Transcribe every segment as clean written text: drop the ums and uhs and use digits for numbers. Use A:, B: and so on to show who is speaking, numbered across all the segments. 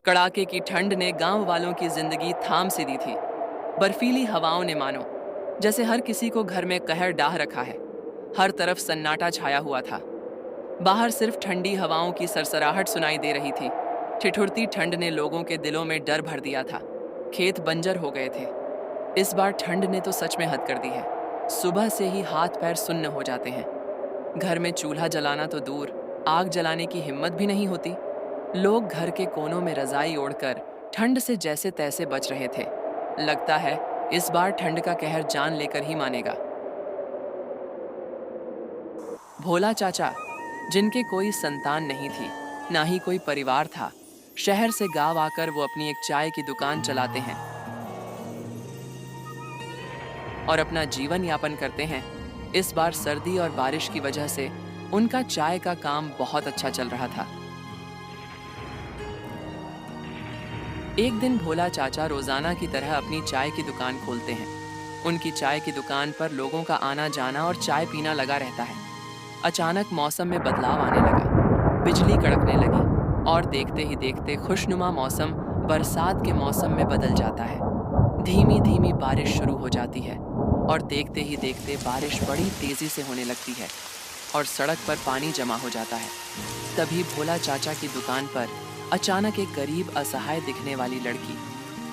A: कड़ाके की ठंड ने गांव वालों की जिंदगी थाम सी दी थी। बर्फीली हवाओं ने मानो जैसे हर किसी को घर में कहर डाह रखा है। हर तरफ सन्नाटा छाया हुआ था। बाहर सिर्फ ठंडी हवाओं की सरसराहट सुनाई दे रही थी। ठिठुरती ठंड ने लोगों के दिलों में डर भर दिया था। खेत बंजर हो गए थे। इस बार ठंड ने तो सच में हद कर दी है। सुबह से ही हाथ पैर सुन्न हो जाते हैं। घर में चूल्हा जलाना तो दूर, आग जलाने की हिम्मत भी नहीं होती। लोग घर के कोनों में रजाई ओढ़कर ठंड से जैसे तैसे बच रहे थे। लगता है इस बार ठंड का कहर जान लेकर ही मानेगा। भोला चाचा, जिनके कोई संतान नहीं थी, ना ही कोई परिवार था, शहर से गांव आकर वो अपनी एक चाय की दुकान चलाते हैं और अपना जीवन यापन करते हैं। इस बार सर्दी और बारिश की वजह से उनका चाय का काम बहुत अच्छा चल रहा था। एक दिन भोला चाचा रोजाना की तरह अपनी चाय की दुकान खोलते हैं। उनकी चाय की दुकान पर लोगों का आना जाना और चाय पीना लगा रहता है। अचानक मौसम में बदलाव आने लगा। बिजली कड़कने लगी और देखते ही देखते खुशनुमा मौसम बरसात के मौसम में बदल जाता है। धीमी धीमी बारिश शुरू हो जाती है और देखते ही देखते बारिश बड़ी तेजी से होने लगती है और सड़क पर पानी जमा हो जाता है। तभी भोला चाचा की दुकान पर अचानक एक गरीब असहाय दिखने वाली लड़की,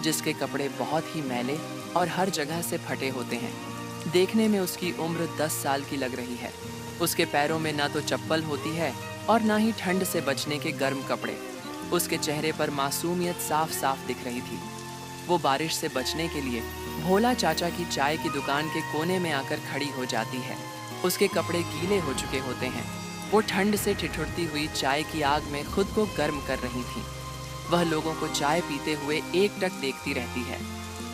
A: जिसके कपड़े बहुत ही मैले और हर जगह से फटे होते हैं। देखने में उसकी उम्र 10 साल की लग रही है। उसके पैरों में ना तो चप्पल होती है और ना ही ठंड से बचने के गर्म कपड़े। उसके चेहरे पर मासूमियत साफ साफ दिख रही थी। वो बारिश से बचने के लिए भोला चाचा की चाय की दुकान के कोने में आकर खड़ी हो जाती है। उसके कपड़े गीले हो चुके होते हैं। वो ठंड से ठिठुरती हुई चाय की आग में खुद को गर्म कर रही थी। वह लोगों को चाय पीते हुए एकटक देखती रहती है।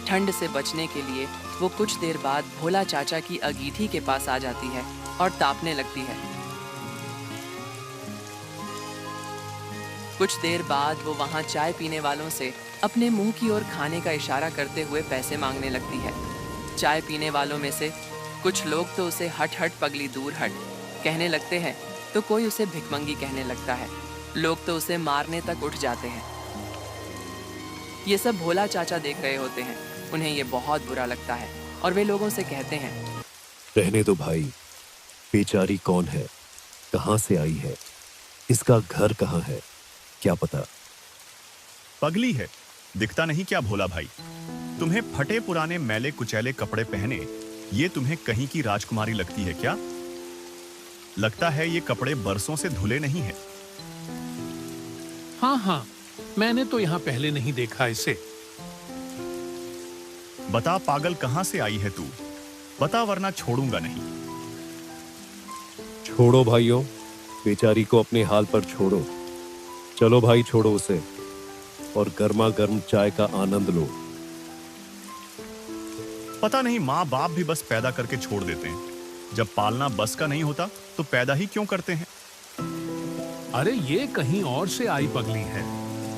A: ठंड से बचने के लिए वो कुछ देर बाद भोला चाचा की अंगीठी के पास आ जाती है और तापने लगती है। कुछ देर बाद वो वहां चाय पीने वालों से अपने मुंह की ओर खाने का इशारा करते हुए पैसे मांगने लगती है। चाय पीने वालों में से कुछ लोग तो उसे हट हट पगली दूर हट कहने लगते हैं, तो कोई उसे भिखमंगी कहने लगता है। लोग तो उसे मारने तक उठ जाते हैं। ये सब भोला चाचा देख रहे होते हैं। उन्हें ये बहुत बुरा लगता है और वे लोगों से कहते हैं,
B: रहने दो भाई, बेचारी कौन है, कहां से आई है, इसका घर कहां है, क्या पता।
C: पगली है, दिखता नहीं क्या भोला भाई। तुम्हें फटे पुराने मैले कुचैले कपड़े पहने ये तुम्हें कहीं की राजकुमारी लगती है क्या? लगता है ये कपड़े बरसों से धुले नहीं हैं।
D: हाँ, मैंने तो यहाँ पहले नहीं देखा इसे।
C: बता पागल, कहां से आई है तू? बता वरना छोड़ूंगा नहीं।
B: छोड़ो भाइयों, बेचारी को अपने हाल पर छोड़ो। चलो भाई, छोड़ो उसे और गर्मा गर्म चाय का आनंद लो।
C: पता नहीं माँ बाप भी बस पैदा करके छोड़ देते हैं। जब पालना बस का नहीं होता तो पैदा ही क्यों करते हैं?
D: अरे ये कहीं और से आई पगली है।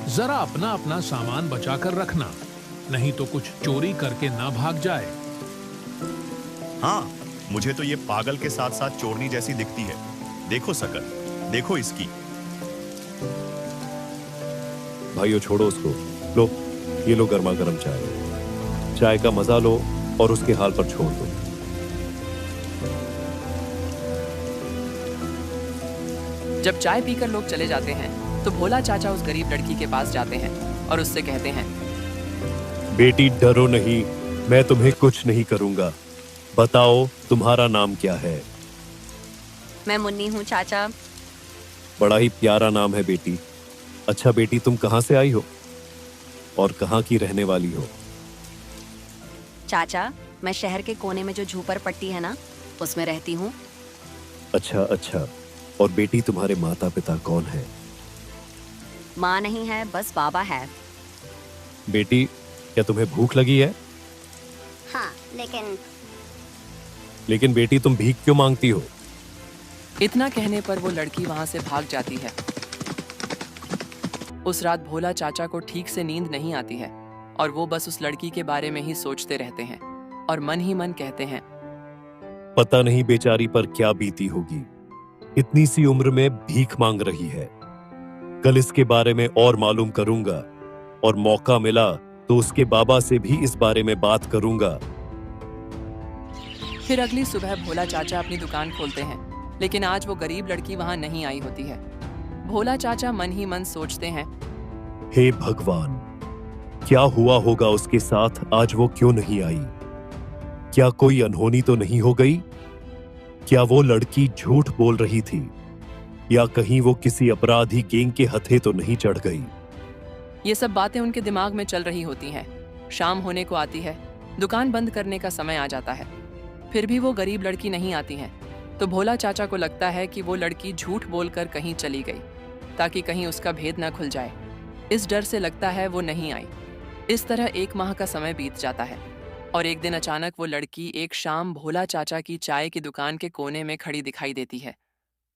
D: जरा अपना अपना सामान बचा कर रखना, नहीं तो कुछ चोरी करके ना भाग जाए।
C: हाँ, मुझे तो ये पागल के साथ साथ चोरनी जैसी दिखती है। देखो शकल, देखो इसकी।
B: भाइयों छोड़ो उसको। लो, ये लो गर्मा गर्म चाय। चाय का मजा लो और उसके हाल पर छोड़ दो।
A: जब चाय पीकर लोग चले जाते हैं तो भोला चाचा उस गरीब लड़की के पास जाते हैं और उससे कहते हैं,
B: बेटी डरो नहीं, मैं तुम्हें कुछ नहीं करूंगा। बताओ तुम्हारा नाम क्या है?
E: मैं मुन्नी हूँ चाचा।
B: बड़ा ही प्यारा नाम है बेटी। अच्छा बेटी, तुम कहां से आई हो और कहां की रहने वाली हो?
E: चाचा, मैं शहर के कोने में जो झूपर पट्टी है ना, उसमें रहती हूँ।
B: अच्छा। और बेटी, तुम्हारे माता पिता कौन है?
E: माँ नहीं है, बस बाबा है।
B: बेटी, क्या तुम्हें भूख लगी है?
E: हाँ,
B: लेकिन बेटी, तुम भीख क्यों मांगती हो?
A: इतना कहने पर वो लड़की वहां से भाग जाती है। उस रात भोला चाचा को ठीक से नींद नहीं आती है और वो बस उस लड़की के बारे में ही सोचते रहते हैं और मन ही मन कहते हैं,
B: पता नहीं बेचारी पर क्या बीती होगी। इतनी सी उम्र में भीख मांग रही है। कल इसके बारे में और मालूम करूंगा और मौका मिला तो उसके बाबा से भी इस बारे में बात करूंगा।
A: फिर अगली सुबह भोला चाचा अपनी दुकान खोलते हैं, लेकिन आज वो गरीब लड़की वहां नहीं आई होती है। भोला चाचा मन ही मन सोचते हैं,
B: हे भगवान, क्या हुआ होगा उसके साथ, आज वो क्यों नहीं आई? क्या कोई अनहोनी तो नहीं हो गई? क्या वो लड़की झूठ बोल रही थी, या कहीं वो किसी अपराधी गैंग के हथे तो नहीं चढ़ गई?
A: ये सब बातें उनके दिमाग में चल रही होती हैं। शाम होने को आती है, दुकान बंद करने का समय आ जाता है। फिर भी वो गरीब लड़की नहीं आती है, तो भोला चाचा को लगता है कि वो लड़की झूठ बोलकर कहीं चली गई, ताकि कहीं उसका भेद न खुल जाए। इस डर से लगता है वो नहीं आई। इस तरह 1 माह का समय बीत जाता है, और एक दिन अचानक वो लड़की एक शाम भोला चाचा की चाय की दुकान के कोने में खड़ी दिखाई देती है।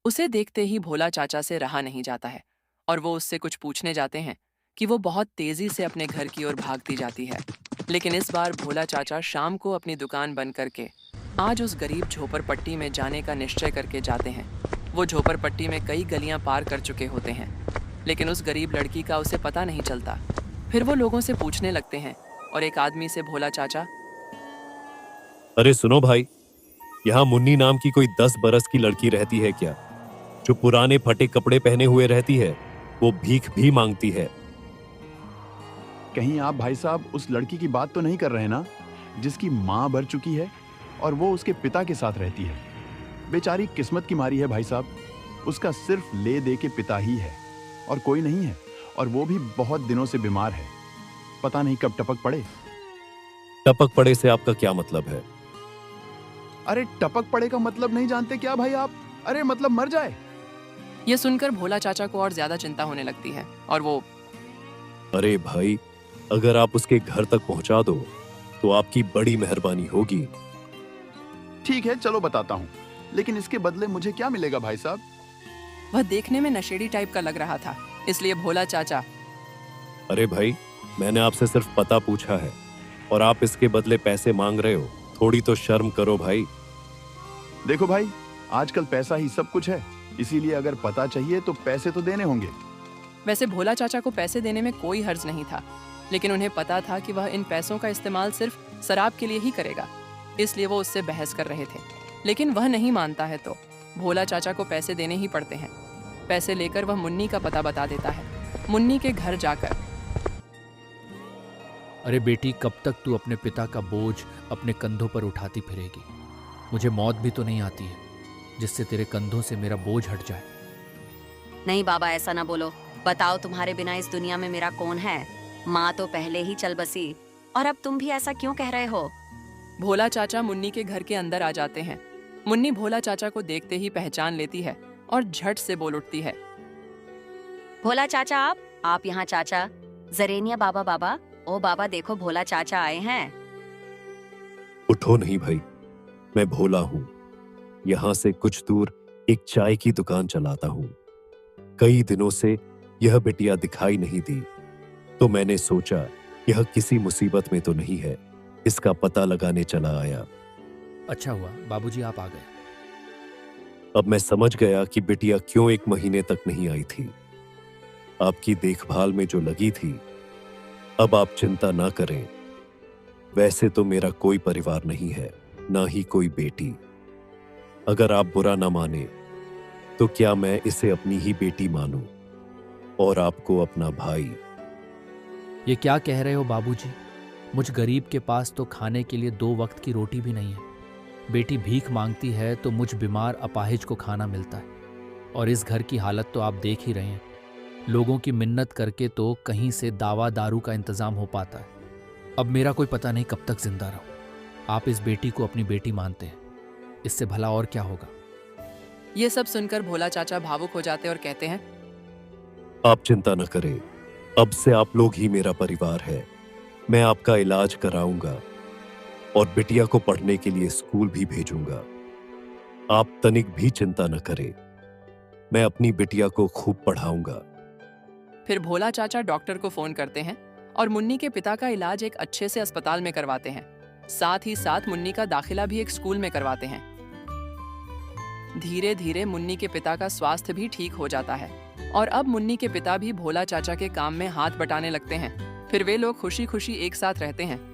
A: उसे देखते ही भोला चाचा से रहा नहीं जाता है, और वो उससे कुछ पूछने जाते हैं कि वो बहुत तेजी से अपने घर की ओर भागती जाती है। लेकिन इस बार भोला चाचा शाम को अपनी दुकान बंद करके आज उस गरीब झोपड़पट्टी में जाने का निश्चय करके जाते हैं। वो झोपड़पट्टी में कई गलियां पार कर चुके होते हैं, लेकिन उस गरीब लड़की का उसे पता नहीं चलता। फिर वो लोगों से पूछने लगते हैं, और एक आदमी से भोला चाचा,
B: अरे सुनो भाई, यहाँ मुन्नी नाम की कोई 10 बरस की लड़की रहती है क्या, जो पुराने फटे कपड़े पहने हुए रहती है? वो भीख भी मांगती है।
F: कहीं आप भाई साहब उस लड़की की बात तो नहीं कर रहे ना, जिसकी माँ मर चुकी है और वो उसके पिता के साथ रहती है? बेचारी किस्मत की मारी है भाई साहब, उसका सिर्फ ले दे के पिता ही है और कोई नहीं है, और वो भी बहुत दिनों से बीमार है। पता नहीं कब टपक पड़े।
B: टपक पड़े से आपका क्या मतलब है?
F: अरे टपक पड़े का मतलब नहीं जानते क्या भाई आप? अरे मतलब मर जाए।
A: ये सुनकर भोला चाचा को और ज्यादा चिंता होने लगती है, और वो,
B: अरे भाई, अगर आप उसके घर तक पहुंचा दो तो आपकी बड़ी मेहरबानी होगी।
F: ठीक है, चलो बताता हूँ, लेकिन इसके बदले मुझे क्या मिलेगा भाई साहब?
A: वह देखने में नशेड़ी टाइप का लग रहा था, इसलिए भोला चाचा,
B: अरे भाई, मैंने आपसे सिर्फ पता पूछा है और आप इसके बदले पैसे मांग रहे हो, थोड़ी तो शर्म करो भाई।
F: देखो भाई, आजकल पैसा ही सब कुछ है, इसीलिए अगर पता चाहिए तो पैसे तो देने होंगे।
A: वैसे भोला चाचा को पैसे देने में कोई हर्ज नहीं था, लेकिन उन्हें पता था कि वह इन पैसों का इस्तेमाल सिर्फ शराब के लिए ही करेगा, इसलिए वो उससे बहस कर रहे थे। लेकिन वह नहीं मानता है, तो भोला चाचा को पैसे देने ही पड़ते हैं। पैसे लेकर वह मुन्नी का पता बता देता है। मुन्नी के घर जाकर,
G: अरे बेटी, कब तक तू अपने पिता का बोझ अपने कंधों पर उठाती फिरेगी? मुझे मौत भी तो नहीं आती है जिससे तेरे कंधों से मेरा बोझ हट जाए।
E: नहीं बाबा, ऐसा ना बोलो। बताओ, तुम्हारे बिना इस दुनिया में मेरा कौन है? माँ तो पहले ही चल बसी, और अब तुम भी ऐसा क्यों कह रहे हो?
A: भोला चाचा मुन्नी के घर के अंदर आ जाते हैं। मुन्नी भोला चाचा को देखते ही पहचान लेती है और झट से बोल उठती है,
E: भोला चाचा, आप यहाँ? चाचा, जरेनिया बाबा, बाबा, ओ बाबा, देखो भोला चाचा आए हैं।
B: उठो नहीं भाई, मैं भोला हूं। यहां से कुछ दूर एक चाय की दुकान चलाता हूं। कई दिनों से यह बिटिया दिखाई नहीं दी, तो मैंने सोचा यह किसी मुसीबत में तो नहीं है, इसका पता लगाने चला आया।
G: अच्छा हुआ बाबूजी आप आ गए।
B: अब मैं समझ गया कि बिटिया क्यों 1 महीने तक नहीं आई थी। आपकी देखभाल में जो लगी थी। अब आप चिंता ना करें। वैसे तो मेरा कोई परिवार नहीं है, ना ही कोई बेटी। अगर आप बुरा ना माने तो क्या मैं इसे अपनी ही बेटी मानूं और आपको अपना भाई?
G: ये क्या कह रहे हो बाबूजी? मुझ गरीब के पास तो खाने के लिए 2 वक्त की रोटी भी नहीं है। बेटी भीख मांगती है तो मुझ बीमार अपाहिज को खाना मिलता है। और इस घर की हालत तो आप देख ही रहे हैं। लोगों की मिन्नत करके तो कहीं से दावा दारू का इंतजाम हो पाता है। अब मेरा कोई पता नहीं कब तक जिंदा रहूं। आप इस बेटी को अपनी बेटी मानते हैं, इससे भला और क्या होगा?
A: ये सब सुनकर भोला चाचा भावुक हो जाते और कहते हैं,
B: आप चिंता न करें, अब से आप लोग ही मेरा परिवार है। मैं आपका इलाज कराऊंगा और बिटिया को पढ़ने के लिए स्कूल भी भेजूंगा। आप तनिक भी चिंता न करें, मैं अपनी बिटिया को खूब पढ़ाऊंगा।
A: फिर भोला चाचा डॉक्टर को फोन करते हैं और मुन्नी के पिता का इलाज एक अच्छे से अस्पताल में करवाते हैं। साथ ही साथ मुन्नी का दाखिला भी एक स्कूल में करवाते हैं। धीरे धीरे मुन्नी के पिता का स्वास्थ्य भी ठीक हो जाता है और अब मुन्नी के पिता भी भोला चाचा के काम में हाथ बटाने लगते हैं। फिर वे लोग खुशी खुशी एक साथ रहते हैं।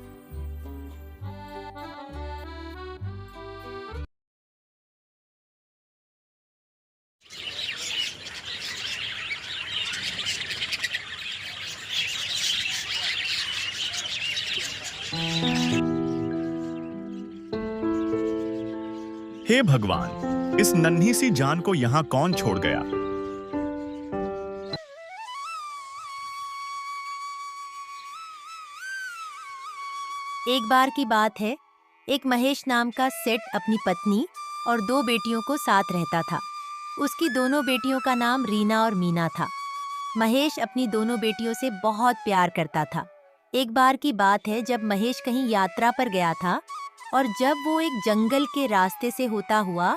C: हे भगवान, इस नन्ही सी जान को यहाँ कौन छोड़ गया?
H: एक बार की बात है, एक महेश नाम का सेठ अपनी पत्नी और 2 बेटियों को साथ रहता था। उसकी दोनों बेटियों का नाम रीना और मीना था। महेश अपनी दोनों बेटियों से बहुत प्यार करता था। एक बार की बात है, जब महेश कहीं यात्रा पर गया था और जब वो एक जंगल के रास्ते से होता हुआ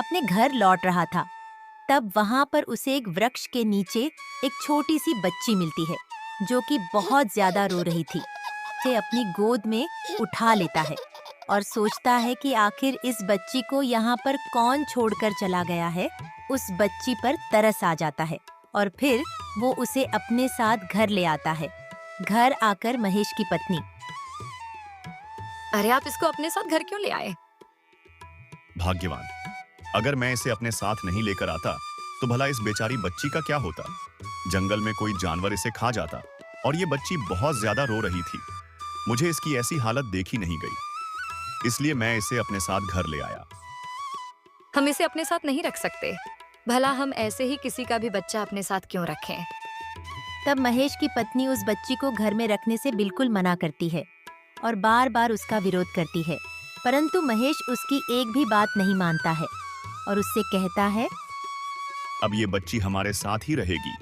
H: अपने घर लौट रहा था, तब वहां पर उसे एक वृक्ष के नीचे एक छोटी सी बच्ची मिलती है जो कि बहुत ज्यादा रो रही थी। उसे अपनी गोद में उठा लेता है और सोचता है कि आखिर इस बच्ची को यहाँ पर कौन छोड़कर चला गया है। उस बच्ची पर तरस आ जाता है और फिर वो उसे अपने साथ घर ले आता है। घर आकर महेश की पत्नी,
E: अरे आप इसको अपने साथ घर क्यों ले आए?
C: भाग्यवान, अगर मैं इसे अपने साथ नहीं लेकर आता तो भला इस बेचारी बच्ची का क्या होता? जंगल में कोई जानवर इसे खा जाता और ये बच्ची बहुत ज्यादा रो रही थी। मुझे इसकी ऐसी हालत देखी नहीं गई, इसलिए मैं इसे अपने साथ घर ले आया।
I: हम इसे अपने साथ नहीं रख सकते। भला हम ऐसे ही किसी का भी बच्चा अपने साथ क्यों रखें?
H: तब महेश की पत्नी उस बच्ची को घर में रखने से बिल्कुल मना करती है और बार बार उसका विरोध करती है, परंतु महेश उसकी एक भी बात नहीं मानता है और उससे कहता है,
C: अब ये बच्ची हमारे साथ ही रहेगी।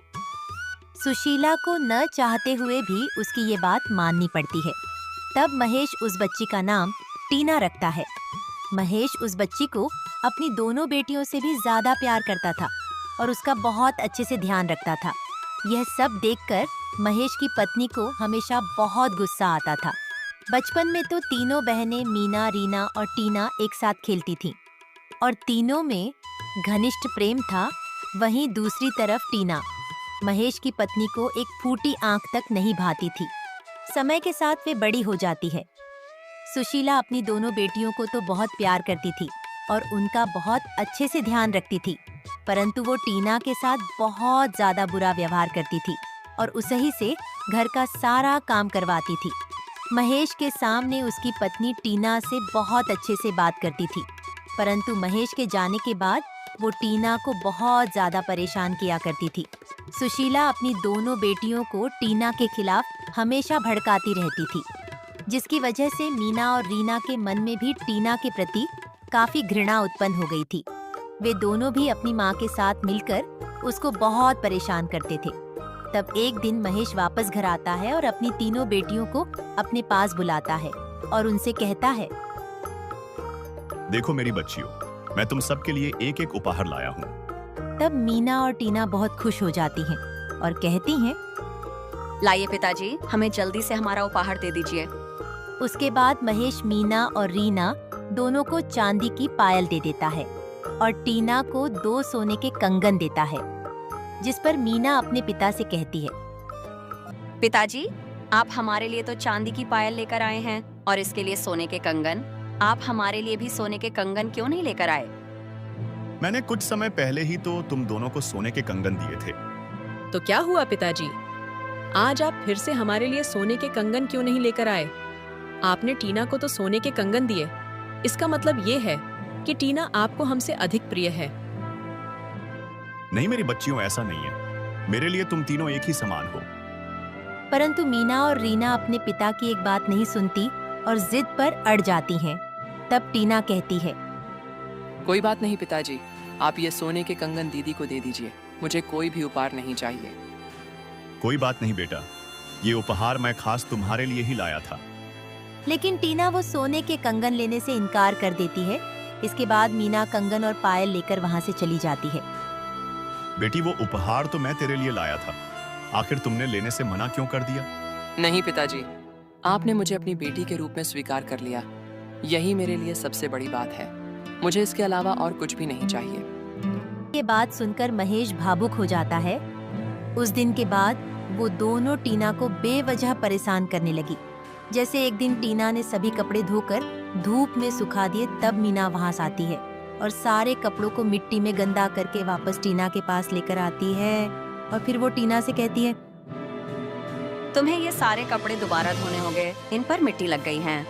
H: सुशीला को न चाहते हुए भी उसकी ये बात माननी पड़ती है। तब महेश उस बच्ची का नाम टीना रखता है। महेश उस बच्ची को अपनी दोनों बेटियों से भी ज्यादा प्यार करता था और उसका बहुत अच्छे से ध्यान रखता था। यह सब देखकर महेश की पत्नी को हमेशा बहुत गुस्सा आता था। बचपन में तो तीनों बहनें मीना, रीना और टीना एक साथ खेलती थीं और तीनों में घनिष्ठ प्रेम था। वहीं दूसरी तरफ टीना महेश की पत्नी को एक फूटी आंख तक नहीं भाती थी। समय के साथ वे बड़ी हो जाती है। सुशीला अपनी दोनों बेटियों को तो बहुत प्यार करती थी और उनका बहुत अच्छे से ध्यान रखती थी, परंतु वो टीना के साथ बहुत ज्यादा बुरा व्यवहार करती थी और उसे ही से घर का सारा काम करवाती थी। महेश के सामने उसकी पत्नी टीना से बहुत अच्छे से बात करती थी, परंतु महेश के जाने के बाद वो टीना को बहुत ज्यादा परेशान किया करती थी। सुशीला अपनी दोनों बेटियों को टीना के खिलाफ हमेशा भड़काती रहती थी, जिसकी वजह से मीना और रीना के मन में भी टीना के प्रति काफी घृणा उत्पन्न हो गई थी। वे दोनों भी अपनी माँ के साथ मिलकर उसको बहुत परेशान करते थे। तब एक दिन महेश वापस घर आता है और अपनी तीनों बेटियों को अपने पास बुलाता है और उनसे कहता है,
C: देखो मेरी बच्चियों, मैं तुम सबके लिए एक एक उपहार लाया हूँ।
H: तब मीना और टीना बहुत खुश हो जाती हैं और कहती हैं,
E: लाइए पिताजी, हमें जल्दी से हमारा उपहार दे दीजिए।
H: उसके बाद महेश मीना और रीना दोनों को चांदी की पायल दे देता है और टीना को 2 सोने के कंगन देता है, जिस पर मीना अपने पिता से कहती है,
E: पिताजी, आप हमारे लिए तो चांदी की पायल लेकर आए हैं और इसके लिए सोने के कंगन। आप हमारे लिए भी सोने के कंगन क्यों नहीं लेकर आए?
C: मैंने कुछ समय पहले ही तो तुम दोनों को सोने के कंगन दिए थे।
J: तो क्या हुआ पिताजी, आज आप फिर से हमारे लिए सोने के कंगन क्यों नहीं लेकर आए? आपने टीना को तो सोने के कंगन दिए, इसका मतलब ये है कि टीना आपको हमसे अधिक प्रिय है।
C: नहीं मेरी बच्चियों, ऐसा नहीं है। मेरे लिए तुम तीनों एक ही समान हो।
H: परंतु मीना और रीना अपने पिता की एक बात नहीं सुनती और जिद पर अड़ जाती हैं। तब टीना कहती है,
A: कोई बात नहीं पिताजी, आप ये सोने के कंगन दीदी को दे दीजिए। मुझे कोई भी उपहार नहीं चाहिए।
C: कोई बात नहीं बेटा, ये उपहार मैं खास तुम्हारे लिए ही लाया था।
H: लेकिन टीना वो सोने के कंगन लेने से इनकार कर देती है। इसके बाद मीना कंगन और पायल लेकर वहाँ से चली जाती है।
C: बेटी, वो उपहार तो मैं तेरे लिए लाया था, आखिर तुमने लेने से मना क्यों कर दिया?
A: नहीं पिताजी, आपने मुझे अपनी बेटी के रूप में स्वीकार कर लिया। यही मेरे लिए सबसे बड़ी बात है। मुझे इसके अलावा और कुछ भी नहीं चाहिए।
H: ये बात सुनकर महेश भावुक हो जाता है। उस दिन के बाद वो दोनों टीना को बेवजह परेशान करने लगी। जैसे एक दिन टीना ने सभी कपड़े धोकर धूप में सुखा दिए, तब मीना वहां आती है और सारे कपड़ों को मिट्टी में गंदा करके वापस टीना के पास लेकर आती है। और फिर वो टीना से कहती है,
E: तुम्हें ये सारे कपड़े दोबारा धोने होंगे, इन पर मिट्टी लग गई है।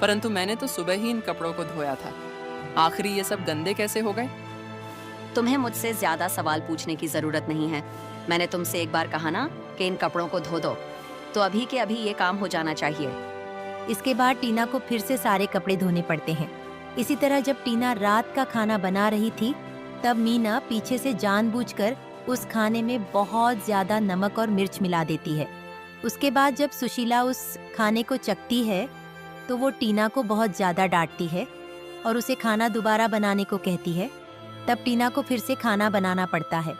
A: परंतु मैंने तो सुबह ही इन कपड़ों को धोया था, आखिरी ये सब गंदे कैसे हो गए?
E: तुम्हें मुझसे ज्यादा सवाल पूछने की जरूरत नहीं है। मैंने तुमसे एक बार कहा ना कि इन कपड़ों को धो दो, तो अभी के अभी ये काम हो जाना चाहिए।
H: इसके बाद टीना को फिर से सारे कपड़े धोने पड़ते हैं। इसी तरह जब टीना रात का खाना बना रही थी, तब मीना पीछे से जानबूझकर उस खाने में बहुत ज्यादा नमक और मिर्च मिला देती है। उसके बाद जब सुशीला उस खाने को चखती है तो वो टीना को बहुत ज्यादा डांटती है और उसे खाना दोबारा बनाने को कहती है। तब टीना को फिर से खाना बनाना पड़ता है।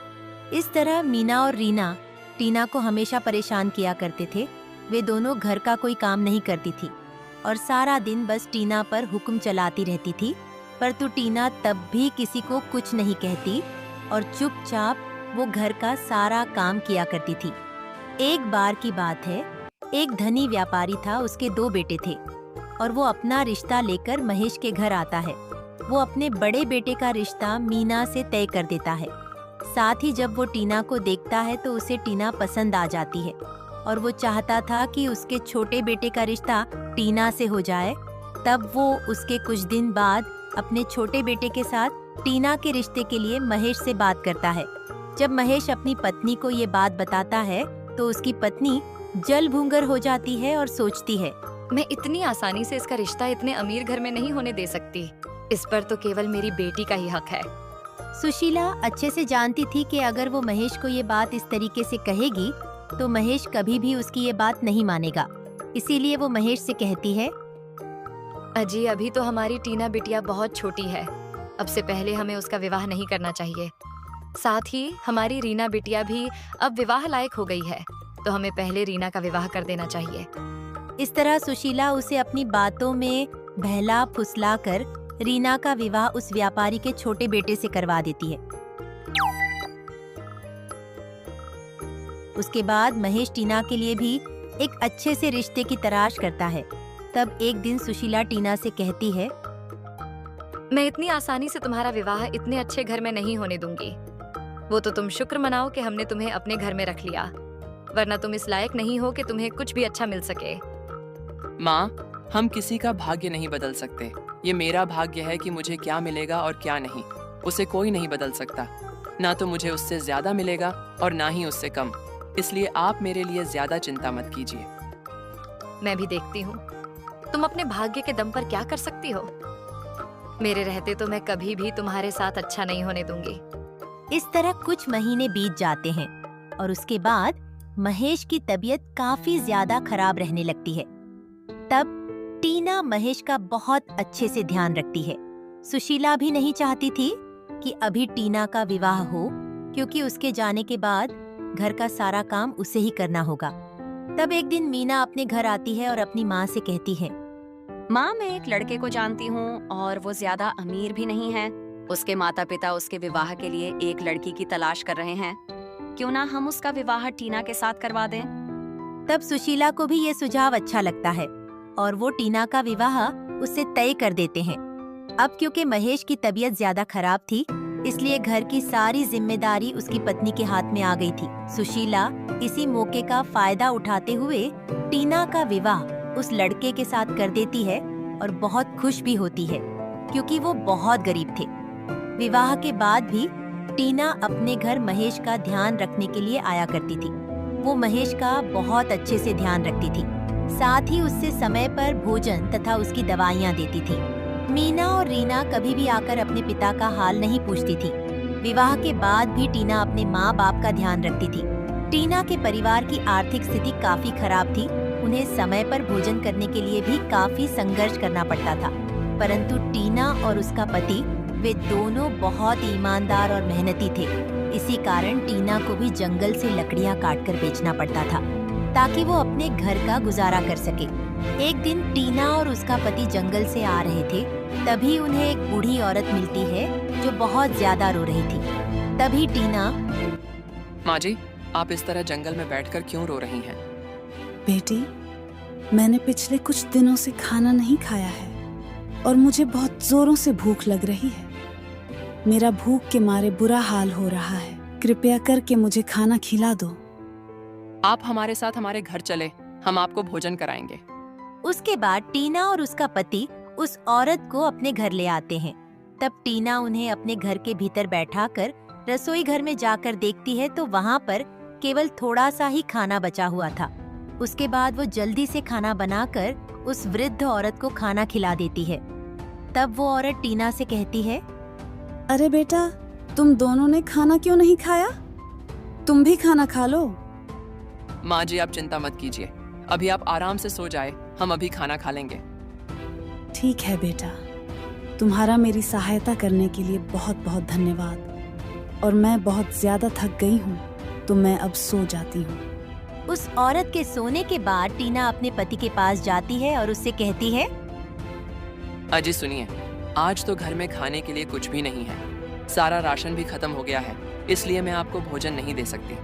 H: इस तरह मीना और रीना टीना को हमेशा परेशान किया करते थे। वे दोनों घर का कोई काम नहीं करती थी और सारा दिन बस टीना पर हुक्म चलाती रहती थी। परंतु टीना तब भी किसी को कुछ नहीं कहती और चुपचाप वो घर का सारा काम किया करती थी। एक बार की बात है, एक धनी व्यापारी था, उसके 2 बेटे थे और वो अपना रिश्ता लेकर महेश के घर आता है। वो अपने बड़े बेटे का रिश्ता मीना से तय कर देता है। साथ ही जब वो टीना को देखता है तो उसे टीना पसंद आ जाती है और वो चाहता था कि उसके छोटे बेटे का रिश्ता टीना से हो जाए। तब वो उसके कुछ दिन बाद अपने छोटे बेटे के साथ टीना के रिश्ते के लिए महेश से बात करता है। जब महेश अपनी पत्नी को ये बात बताता है तो उसकी पत्नी जलभूंगर हो जाती है और सोचती है,
I: मैं इतनी आसानी से इसका रिश्ता इतने अमीर घर में नहीं होने दे सकती। इस पर तो केवल मेरी बेटी का ही हक है।
H: सुशीला अच्छे से जानती थी कि अगर वो महेश को ये बात इस तरीके से कहेगी तो महेश कभी भी उसकी ये बात नहीं मानेगा। इसीलिए वो महेश से कहती है,
I: अजी अभी तो हमारी टीना बिटिया बहुत छोटी है, अब से पहले हमें उसका विवाह नहीं करना चाहिए। साथ ही हमारी रीना बिटिया भी अब विवाह लायक हो गई है, तो हमें पहले रीना का विवाह कर देना चाहिए।
H: इस तरह सुशीला उसे अपनी बातों में बहला फुसला कर रीना का विवाह उस व्यापारी के छोटे बेटे से करवा देती है। उसके बाद महेश टीना के लिए भी एक अच्छे से रिश्ते की तलाश करता है। तब एक दिन सुशीला टीना से कहती है,
I: मैं इतनी आसानी से तुम्हारा विवाह इतने अच्छे घर में नहीं होने दूंगी। वो तो तुम शुक्र मनाओ कि हमने तुम्हें अपने घर में रख लिया, वरना तुम इस लायक नहीं हो कि तुम्हें कुछ भी अच्छा मिल सके।
A: माँ, हम किसी का भाग्य नहीं बदल सकते। ये मेरा भाग्य है कि मुझे क्या मिलेगा और क्या नहीं, उसे कोई नहीं बदल सकता। ना तो मुझे उससे ज्यादा मिलेगा और ना ही उससे कम। इसलिए आप मेरे लिए ज्यादा चिंता मत कीजिए।
I: मैं भी देखती हूँ तुम अपने भाग्य के दम पर क्या कर सकती हो। मेरे रहते तो मैं कभी भी तुम्हारे साथ अच्छा नहीं होने दूंगी।
H: इस तरह कुछ महीने बीत जाते हैं और उसके बाद महेश की तबीयत काफी ज्यादा खराब रहने लगती है। तब टीना महेश का बहुत अच्छे से ध्यान रखती है। सुशीला भी नहीं चाहती थी कि अभी टीना का विवाह हो, क्योंकि उसके जाने के बाद घर का सारा काम उसे ही करना होगा। तब एक दिन मीना अपने घर आती है और अपनी माँ से कहती है,
E: माँ, मैं एक लड़के को जानती हूँ और वो ज्यादा अमीर भी नहीं है। उसके माता पिता उसके विवाह के लिए एक लड़की की तलाश कर रहे हैं। क्यों ना हम उसका विवाह टीना के साथ करवा दें?
H: तब सुशीला को भी ये सुझाव अच्छा लगता है और वो टीना का विवाह उससे तय कर देते हैं। अब क्योंकि महेश की तबीयत ज्यादा खराब थी, इसलिए घर की सारी जिम्मेदारी उसकी पत्नी के हाथ में आ गई थी। सुशीला इसी मौके का फायदा उठाते हुए टीना का विवाह उस लड़के के साथ कर देती है और बहुत खुश भी होती है, क्योंकि वो बहुत गरीब थे। विवाह के बाद भी टीना अपने घर महेश का ध्यान रखने के लिए आया करती थी। वो महेश का बहुत अच्छे से ध्यान रखती थी, साथ ही उससे समय पर भोजन तथा उसकी दवाइयाँ देती थी। मीना और रीना कभी भी आकर अपने पिता का हाल नहीं पूछती थी। विवाह के बाद भी टीना अपने माँ बाप का ध्यान रखती थी। टीना के परिवार की आर्थिक स्थिति काफी खराब थी। उन्हें समय पर भोजन करने के लिए भी काफी संघर्ष करना पड़ता था। परंतु टीना और उसका पति, वे दोनों बहुत ईमानदार और मेहनती थे। इसी कारण टीना को भी जंगल से लकड़ियां काटकर बेचना पड़ता था, ताकि वो अपने घर का गुजारा कर सके। एक दिन टीना और उसका पति जंगल से आ रहे थे, तभी उन्हें एक बूढ़ी औरत मिलती है जो बहुत ज्यादा रो रही थी। तभी टीना,
A: माँ जी, आप इस तरह जंगल में बैठकर क्यों रो रही हैं?
K: बेटी, मैंने पिछले कुछ दिनों से खाना नहीं खाया है और मुझे बहुत जोरों से भूख लग रही है। मेरा भूख के मारे बुरा हाल हो रहा है। कृपया करके मुझे खाना खिला दो।
A: आप हमारे साथ हमारे घर चले, हम आपको भोजन कराएंगे।
H: उसके बाद टीना और उसका पति उस औरत को अपने घर ले आते हैं। तब टीना उन्हें अपने घर के भीतर बैठाकर रसोई घर में जाकर देखती है तो वहाँ पर केवल थोड़ा सा ही खाना बचा हुआ था। उसके बाद वो जल्दी से खाना बनाकर उस वृद्ध औरत को खाना खिला देती है। तब वो औरत टीना से कहती है,
K: अरे बेटा, तुम दोनों ने खाना क्यों नहीं खाया? तुम भी खाना खा लो।
A: माँ जी, आप चिंता मत कीजिए, अभी आप आराम से सो जाए, हम अभी खाना खा लेंगे।
K: ठीक है बेटा, तुम्हारा मेरी सहायता करने के लिए बहुत बहुत धन्यवाद। और मैं बहुत ज्यादा थक गई हूँ, तो मैं अब सो जाती हूँ।
H: उस औरत के सोने के बाद टीना अपने पति के पास जाती है और उससे कहती है,
A: अजी सुनिए, आज तो घर में खाने के लिए कुछ भी नहीं है। सारा राशन भी खत्म हो गया है, इसलिए मैं आपको भोजन नहीं दे सकती।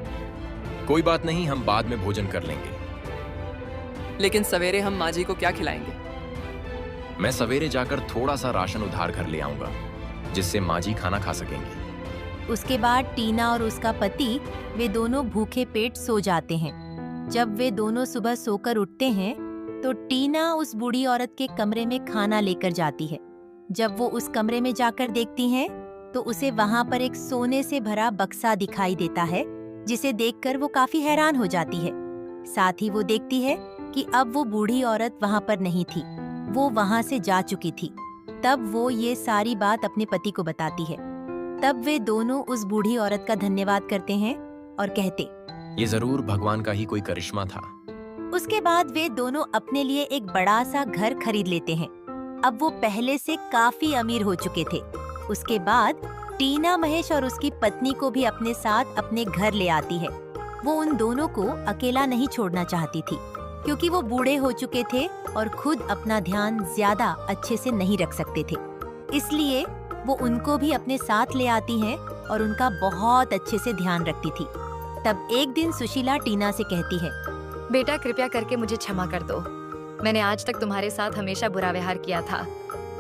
L: कोई बात नहीं, हम बाद में भोजन कर लेंगे।
A: लेकिन सवेरे हम माँ जी को क्या खिलाएंगे?
L: मैं सवेरे जाकर थोड़ा सा राशन उधार कर ले आऊंगा, जिससे माँ जी खाना खा सकेंगी।
H: उसके बाद टीना और उसका पति वे दोनों भूखे पेट सो जाते हैं। जब वे दोनों सुबह सोकर उठते हैं तो टीना उस बूढ़ी औरत के कमरे में खाना लेकर जाती है। जब वो उस कमरे में जाकर देखती हैं तो उसे वहाँ पर एक सोने से भरा बक्सा दिखाई देता है, जिसे देखकर वो काफी हैरान हो जाती है। साथ ही वो देखती है कि अब वो बूढ़ी औरत वहाँ पर नहीं थी, वो वहाँ से जा चुकी थी। तब वो ये सारी बात अपने पति को बताती है। तब वे दोनों उस बूढ़ी औरत का धन्यवाद करते हैं और कहते,
L: ये जरूर भगवान का ही कोई करिश्मा था।
H: उसके बाद वे दोनों अपने लिए एक बड़ा सा घर खरीद लेते हैं। अब वो पहले से काफी अमीर हो चुके थे। उसके बाद टीना महेश और उसकी पत्नी को भी अपने साथ अपने घर ले आती है। वो उन दोनों को अकेला नहीं छोड़ना चाहती थी, क्योंकि वो बूढ़े हो चुके थे और खुद अपना ध्यान ज्यादा अच्छे से नहीं रख सकते थे। इसलिए वो उनको भी अपने साथ ले आती हैं और उनका बहुत अच्छे से ध्यान रखती थी। तब एक दिन सुशीला टीना से कहती है,
I: बेटा, कृपया करके मुझे क्षमा कर दो। मैंने आज तक तुम्हारे साथ हमेशा बुरा व्यवहार किया था,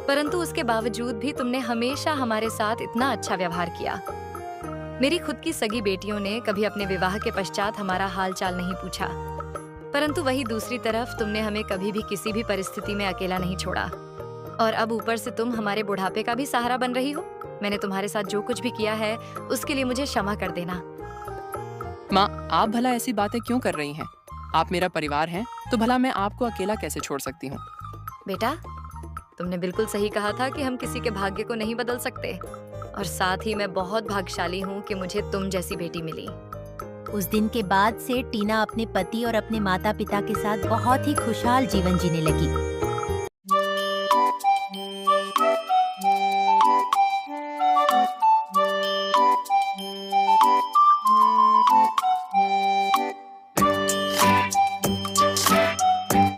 I: परंतु उसके बावजूद भी तुमने हमेशा हमारे साथ इतना अच्छा व्यवहार किया। मेरी खुद की सगी बेटियों ने कभी अपने विवाह के पश्चात हमारा हाल चाल नहीं पूछा, परंतु वही दूसरी तरफ तुमने हमें कभी भी किसी भी परिस्थिति में अकेला नहीं छोड़ा। और अब ऊपर से तुम हमारे बुढ़ापे का भी सहारा बन रही हो। मैंने तुम्हारे साथ जो कुछ भी किया है उसके लिए मुझे क्षमा कर देना।
A: माँ, आप भला ऐसी बातें क्यों कर रही हैं? आप मेरा परिवार हैं, तो भला मैं आपको अकेला कैसे छोड़ सकती हूँ?
I: बेटा, तुमने बिल्कुल सही कहा था कि हम किसी के भाग्य को नहीं बदल सकते, और साथ ही मैं बहुत भाग्यशाली हूँ कि मुझे तुम जैसी बेटी मिली।
H: उस दिन के बाद से टीना अपने पति और अपने माता पिता के साथ बहुत ही खुशहाल जीवन जीने लगी।